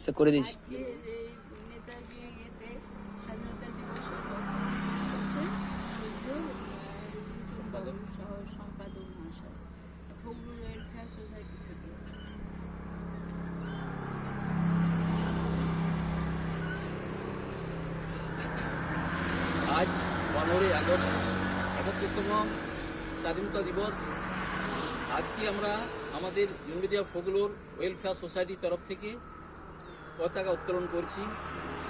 সে করে দিয়েছি। নেতাজি ইয়েতে স্বাধীনতা দিবসের সম্পাদক মহাশয় ফখরুল ওয়েলফেয়ার সোসাইটি থেকে। আজ 15ই আগস্ট 71তম স্বাধীনতা দিবস। আজকে আমরা আমাদের জুনবেদিয়া ফখরুল ওয়েলফেয়ার সোসাইটির তরফ থেকে পতাকা উত্তোলন করছি।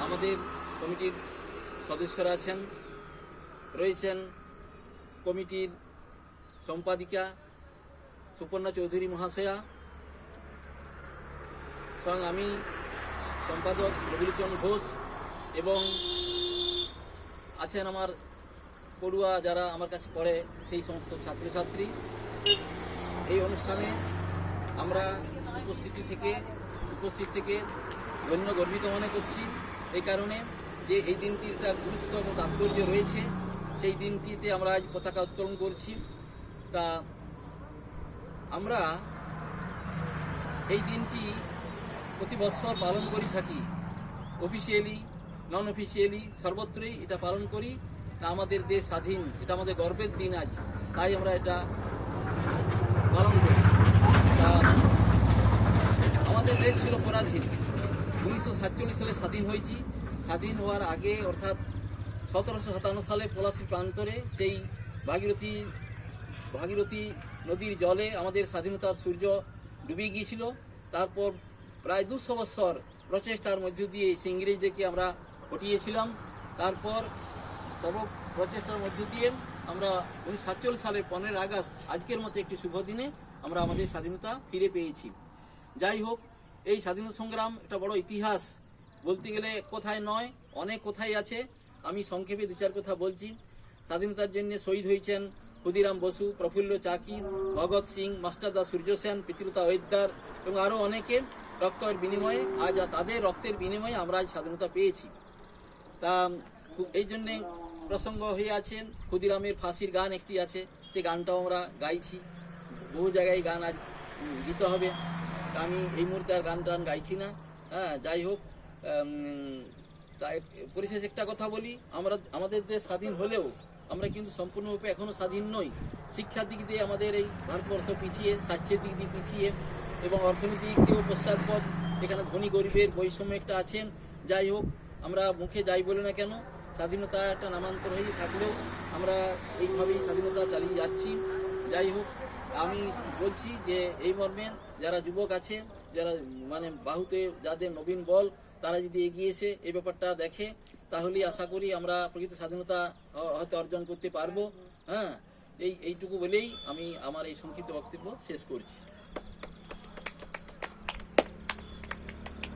আমাদের কমিটির সদস্যরা রয়েছেন কমিটির সম্পাদিকা সুপর্ণা চৌধুরী মহাশয়া, স্বয়ং আমি সম্পাদক রবিলোচন ঘোষ, এবং আছেন আমার পড়ুয়া যারা আমার কাছে পড়ে সেই সমস্ত ছাত্রছাত্রী। এই অনুষ্ঠানে আমরা উপস্থিত থেকে গর্বিত মনে করছি, এই কারণে যে এই দিনটির একটা গুরুত্ব এবং তাৎপর্য রয়েছে। সেই দিনটিতে আমরা আজ পতাকা উত্তোলন করছি। তা আমরা এই দিনটি প্রতি বৎসর পালন করে থাকি, অফিসিয়ালি নন অফিসিয়ালি সর্বত্রই এটা পালন করি। আমাদের দেশ স্বাধীন, এটা আমাদের গর্বের দিন আজ, তাই আমরা এটা পালন করি। আমাদের দেশ ছিল পরাধীন, 1947 সালে স্বাধীন হয়েছি। স্বাধীন হওয়ার আগে অর্থাৎ 1757 সালে পলাশী প্রান্তরে সেই ভাগীরথী নদীর জলে আমাদের স্বাধীনতার সূর্য ডুবে গিয়েছিল। তারপর প্রায় 200 বৎসর প্রচেষ্টার মধ্য দিয়ে সেই ইংরেজদেরকে আমরা হটিয়েছিলাম। তারপর সব প্রচেষ্টার মধ্য দিয়ে আমরা 1947 সালের 15 আগস্ট আজকের মতো একটি শুভ দিনে আমরা আমাদের স্বাধীনতা ফিরে পেয়েছি। যাই হোক, এই স্বাধীনতা সংগ্রাম একটা বড় ইতিহাস, বলতে গেলে কোথায় নয় অনেক কোথায় আছে। আমি সংক্ষেপে 2-4 কথা বলছি। স্বাধীনতার জন্য শহীদ হয়েছেন ক্ষুদিরাম বসু, প্রফুল্ল চাকি, ভগৎ সিং, মাস্টারদা সূর্য সেন, পিতৃতা ওয়েদ্দার এবং আরও অনেকে রক্তের বিনিময়ে আজ তাদের রক্তের বিনিময়ে আমরা আজ স্বাধীনতা পেয়েছি। তা এই জন্যে প্রসঙ্গ হয়ে আছেন ক্ষুদিরামের ফাঁসির গান একটি আছে, সেই গানটাও আমরা গাইছি। বহু জায়গায় গান আজ দিতে হবে, তা আমি এই মুহূর্তে আর গান টান গাইছি না। যাই হোক, তাই পরিশেষে একটা কথা বলি, আমাদের দেশ স্বাধীন হলেও আমরা কিন্তু সম্পূর্ণরূপে এখনও স্বাধীন নই। শিক্ষার দিক দিয়ে আমাদের এই ভারতবর্ষ পিছিয়ে, স্বাস্থ্যের দিক দিয়ে পিছিয়ে এবং অর্থনৈতিক দিক দিয়েও পশ্চাৎপদ। এখানে ধনী গরিবের বৈষম্য একটা আছেন। যাই হোক, আমরা মুখে যাই বলে না কেন, স্বাধীনতা একটা নামান্তর হয়ে থাকলেও আমরা এইভাবেই স্বাধীনতা চালিয়ে যাচ্ছি। যাই হোক, আমি বলছি যে এই মর্মে যারা যুবক আছে, যারা মানে বাহুতে যাদের নবীন বল, তারা যদি এগিয়ে এসে এই ব্যাপারটা দেখে, তাহলেই আশা করি আমরা প্রকৃত স্বাধীনতা হয়তো অর্জন করতে পারবো। এইটুকু বলেই আমি আমার এই সংক্ষিপ্ত বক্তব্য শেষ করছি।